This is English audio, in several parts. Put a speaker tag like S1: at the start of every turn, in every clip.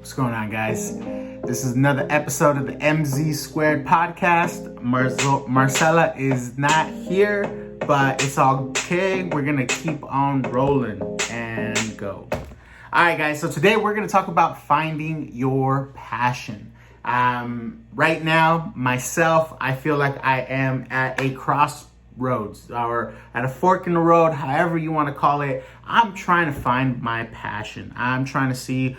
S1: What's going on, guys? This is another episode of the MZ Squared podcast. Marcella is not here, but it's all okay. We're gonna keep on rolling and go. All right, guys. So today we're gonna talk about finding your passion. Right now, myself, I feel like I am at a crossroads or at a fork in the road, however you want to call it. I'm trying to find my passion. I'm trying to see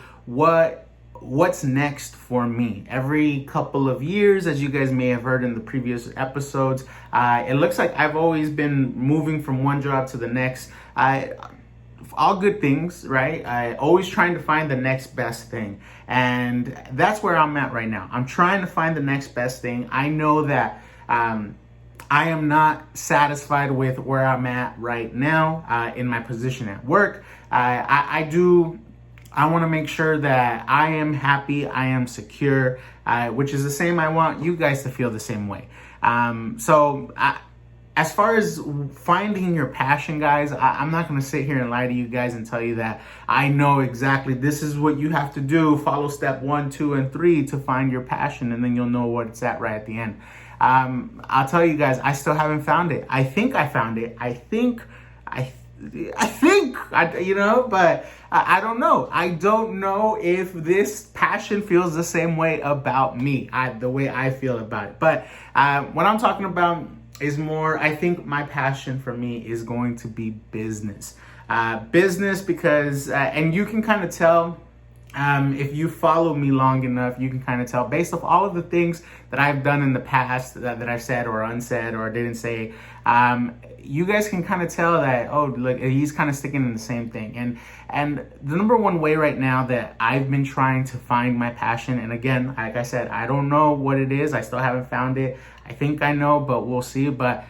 S1: what's next for me. Every couple of years, as you guys may have heard in the previous episodes, it looks like I've always been moving from one job to the next. All good things, right? I always trying to find the next best thing. And that's where I'm at right now. I'm trying to find the next best thing. I know that I am not satisfied with where I'm at right now in my position at work. I want to make sure that I am happy, I am secure, which is the same. I want you guys to feel the same way. As far as finding your passion, guys, I'm not going to sit here and lie to you guys and tell you that I know exactly this is what you have to do. Follow step 1, 2, and 3 to find your passion, and then you'll know what it's at right at the end. I'll tell you guys, I still haven't found it. I think I found it. But I don't know. I don't know if this passion feels the same way about me, the way I feel about it. But what I'm talking about is more, I think my passion for me is going to be business. Business because, and you can kind of tell, if you follow me long enough, you can kind of tell based off all of the things that I've done in the past that I've said or unsaid or didn't say. You guys can kind of tell that, oh, look, he's kind of sticking in the same thing. And the number one way right now that I've been trying to find my passion, and again, like I said, I don't know what it is. I still haven't found it. I think I know, but we'll see. But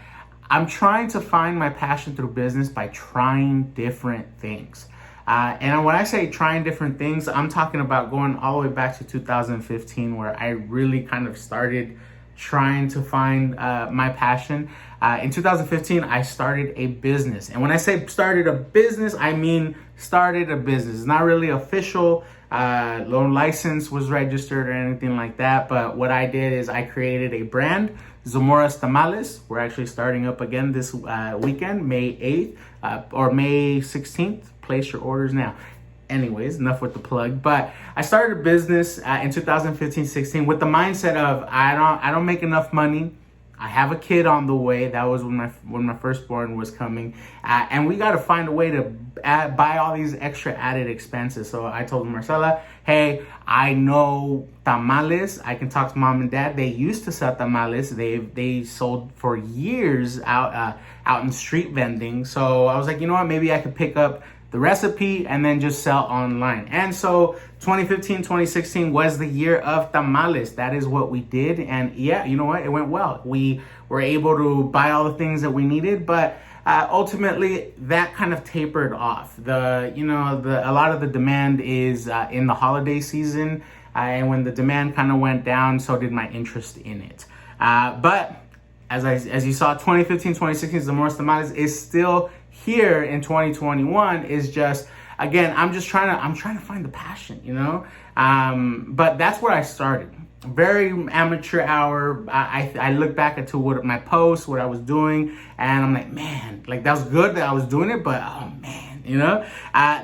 S1: I'm trying to find my passion through business by trying different things. And when I say trying different things, I'm talking about going all the way back to 2015, where I really kind of started trying to find my passion. In 2015, I started a business. And when I say started a business, I mean started a business. It's not really official. Loan license was registered or anything like that. But what I did is I created a brand, Zamora's Tamales. We're actually starting up again this weekend, May 8th or May 16th. Place your orders now. Anyways, enough with the plug. But I started a business in 2015-16 with the mindset of I don't make enough money. I have a kid on the way. That was when my firstborn was coming, and we got to find a way to buy all these extra added expenses. So I told Marcella, hey, I know tamales. I can talk to mom and dad. They used to sell tamales. They sold for years out in street vending. So I was like, you know what? Maybe I could pick up the recipe and then just sell online. And so 2015, 2016 was the year of tamales. That is what we did. And yeah, you know what? It went well. We were able to buy all the things that we needed, but ultimately that kind of tapered off. A lot of the demand is in the holiday season. And when the demand kind of went down, so did my interest in it. But as you saw, 2015, 2016, Zamora's Tamales is still here in 2021. Is just, again, I'm trying to find the passion, but that's where I started. Very amateur hour. I look back at what my posts, what I was doing, and I'm like, man, like that was good that I was doing it, but oh man,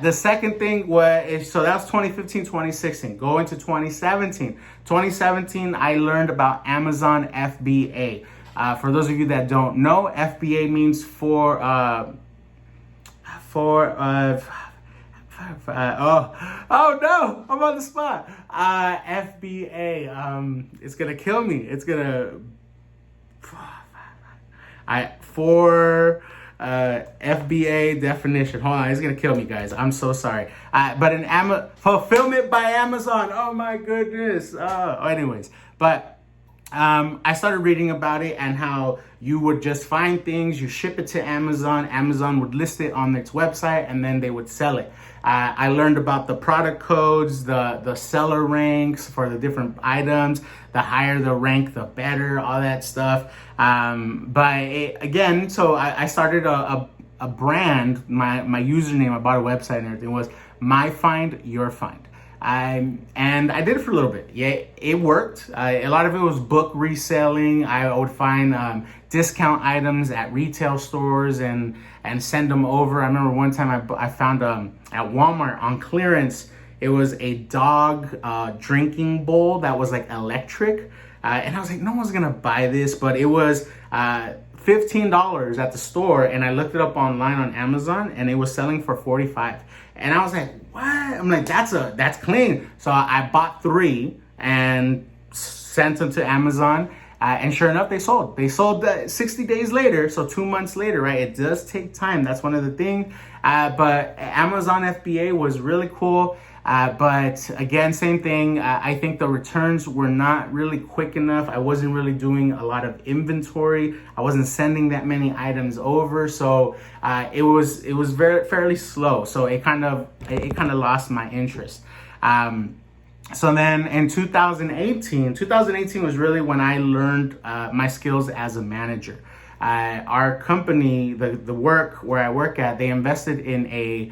S1: the second thing was, so that was 2015, 2016. Go into 2017. 2017, I learned about Amazon FBA. For those of you that don't know, FBA means for oh no, I'm on the spot. FBA, it's gonna kill me. It's gonna FBA definition. Hold on, it's gonna kill me, guys. I'm so sorry. But fulfillment by Amazon. Oh my goodness. Anyways, but I started reading about it and how you would just find things, you ship it to Amazon, Amazon would list it on its website, and then they would sell it. I learned about the product codes, the seller ranks for the different items. The higher the rank, the better, all that stuff. So I started a brand. My username, I bought a website and everything, was My Find, Your Find. And I did it for a little bit. Yeah, it worked. A lot of it was book reselling. I would find discount items at retail stores and send them over. I remember one time I found at Walmart on clearance, it was a dog drinking bowl that was like electric. And I was like, no one's gonna buy this, but it was $15 at the store, and I looked it up online on Amazon, and it was selling for $45. And I was like, what? I'm like, that's clean. So I bought 3 and sent them to Amazon. And sure enough, they sold. They sold 60 days later, so 2 months later, right? It does take time. That's one of the things. But Amazon FBA was really cool. But again, same thing. I think the returns were not really quick enough. I wasn't really doing a lot of inventory. I wasn't sending that many items over, so it was fairly slow. So it kind of lost my interest. So then in 2018 was really when I learned my skills as a manager. Our company, the work where I work at, they invested in a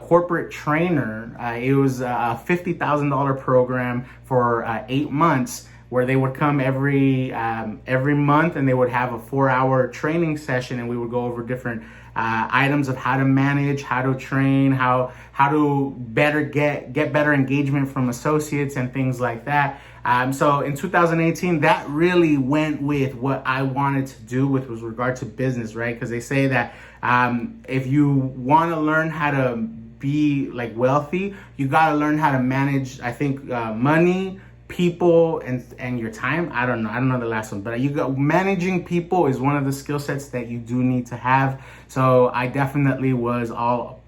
S1: corporate trainer. It was a $50,000 program for 8 months, where they would come every month, and they would have a 4-hour training session, and we would go over different items of how to manage, how to train, how to better get better engagement from associates and things like that. So in 2018, that really went with what I wanted to do with regard to business, right? Because they say that if you want to learn how to be like wealthy, you got to learn how to manage, I think, money, people, and your time. I don't know the last one, but managing people is one of the skill sets that you do need to have. So I definitely was all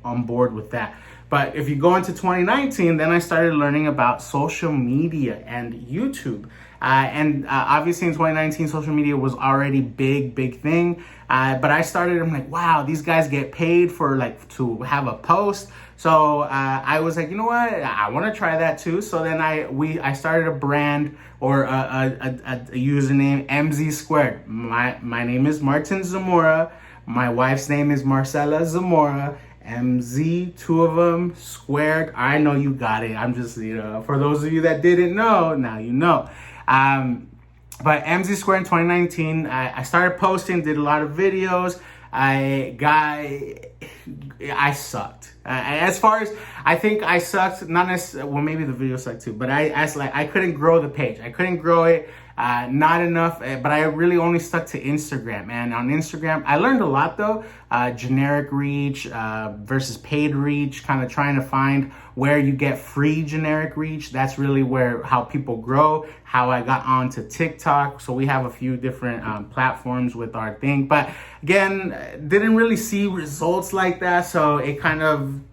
S1: on board with that. But if you go into 2019, then I started learning about social media and YouTube. Obviously in 2019, social media was already big thing. But I'm like, wow, these guys get paid for to have a post. So I was like, you know what? I want to try that too. So then I started a brand, or a username, MZ Squared. My name is Martin Zamora. My wife's name is Marcela Zamora. MZ, 2 of them, squared. I know you got it. I'm just, for those of you that didn't know, now you know. But MZ Squared in 2019, I started posting, did a lot of videos. I sucked. As far as, I think I sucked, not necessarily, well, maybe the video sucked too, but I couldn't grow the page. I couldn't grow it. Not enough, but I really only stuck to Instagram. And on Instagram, I learned a lot though. Generic reach versus paid reach, kind of trying to find where you get free generic reach. That's really how people grow. How I got onto TikTok. So we have a few different platforms with our thing. But again, didn't really see results like that. So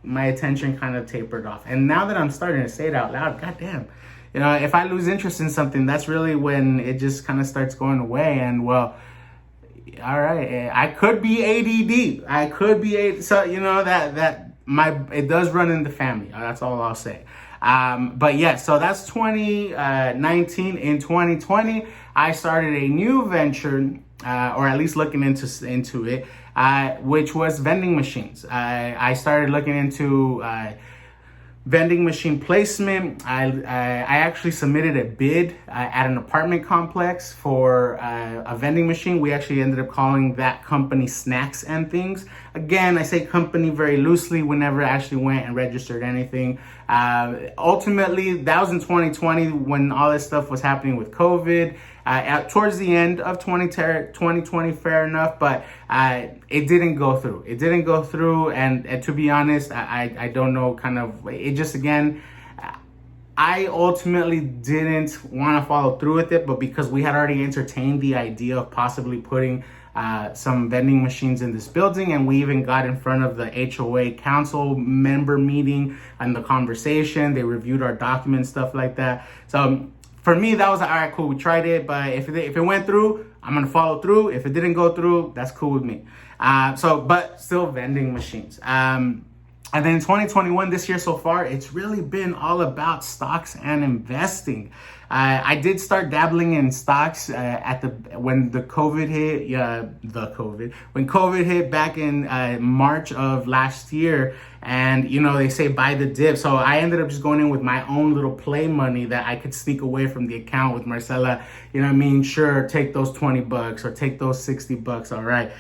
S1: my attention kind of tapered off. And now that I'm starting to say it out loud, goddamn. If I lose interest in something, that's really when it just kind of starts going away. And well, all right, I could be ADD. I could be so it does run in the family. That's all I'll say. But yeah, so that's 2019. In 2020, I started a new venture, or at least looking into it, which was vending machines. I started looking into vending machine placement. I actually submitted a bid at an apartment complex for a vending machine. We actually ended up calling that company Snacks and Things. Again, I say company very loosely. We never actually went and registered anything. Ultimately, that was in 2020 when all this stuff was happening with COVID. Towards the end of 2020, fair enough, but it didn't go through. It didn't go through, and to be honest, I don't know, it just, again, I ultimately didn't want to follow through with it, but because we had already entertained the idea of possibly putting some vending machines in this building, and we even got in front of the HOA council member meeting and the conversation. They reviewed our documents, stuff like that. So for me, that was all right, cool. We tried it, but if it went through, I'm gonna follow through. If it didn't go through, that's cool with me. But still vending machines. And then in 2021, this year so far, it's really been all about stocks and investing. I did start dabbling in stocks when the COVID hit. When COVID hit back in March of last year, and they say buy the dip. So I ended up just going in with my own little play money that I could sneak away from the account with Marcela. Sure, take those $20 or take those $60. All right.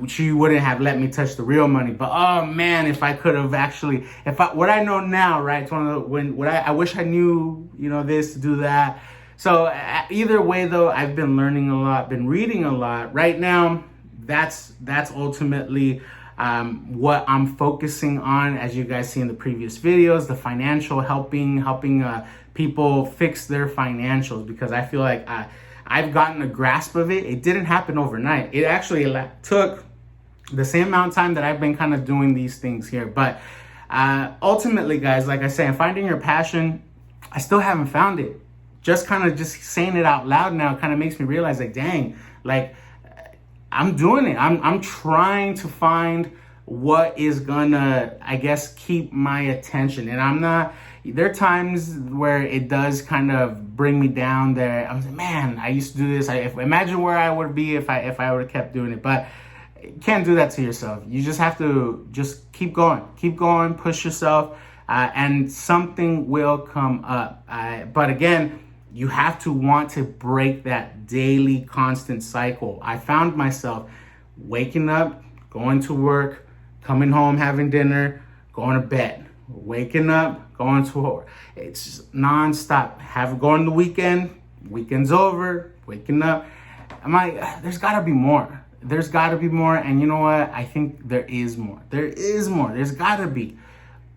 S1: She wouldn't have let me touch the real money, but oh man, if I could have actually, what I know now, right? It's one of the, I wish I knew, this, do that. So either way though, I've been learning a lot, been reading a lot. Right now, that's ultimately what I'm focusing on, as you guys see in the previous videos, the financial helping people fix their financials, because I feel like I've gotten a grasp of it. It didn't happen overnight. It actually took the same amount of time that I've been kind of doing these things here. But ultimately, guys, like I said, finding your passion, I still haven't found it. Just saying it out loud now kind of makes me realize, like, dang, like, I'm doing it. I'm trying to find what is gonna, I guess, keep my attention. And there are times where it does kind of bring me down there. I'm like, man, I used to do this. Imagine where I would be if I would have kept doing it. But you can't do that to yourself. You just have to just keep going, push yourself, and something will come up. But again, you have to want to break that daily constant cycle. I found myself waking up, going to work, coming home, having dinner, going to bed, waking up, going to work. It's just nonstop. Going the weekend's over, waking up. I'm like, there's gotta be more. There's gotta be more. And you know what? I think there is more. There's gotta be.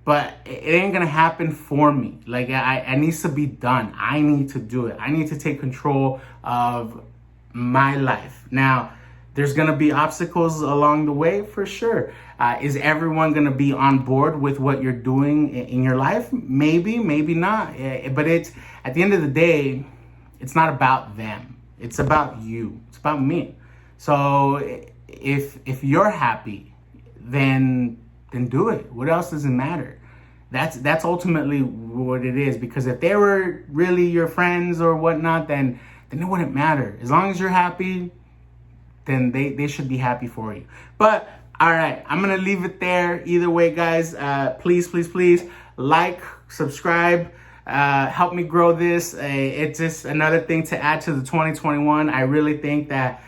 S1: But it ain't gonna happen for me. Like, it needs to be done. I need to do it. I need to take control of my life. Now, there's gonna be obstacles along the way, for sure. Is everyone gonna be on board with what you're doing in your life? Maybe, maybe not. But at the end of the day, it's not about them. It's about you. It's about me. So if you're happy, then do it. What else does it matter? That's ultimately what it is. Because if they were really your friends or whatnot, then it wouldn't matter. As long as you're happy, then they should be happy for you. But all right, I'm gonna leave it there. Either way, guys, please like, subscribe, help me grow this. It's just another thing to add to the 2021. I really think that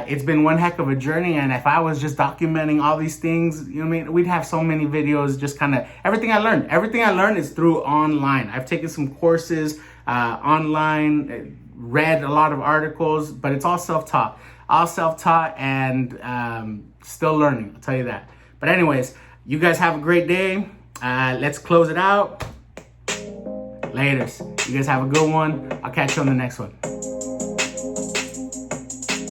S1: it's been one heck of a journey, and if I was just documenting all these things, we'd have so many videos. Just kind of everything I learned is through online. I've taken some courses online, read a lot of articles, but it's all self-taught and still learning, I'll tell you that. But anyways, you guys have a great day. Let's close it out. Laters. You guys have a good one. I'll catch you on the next one.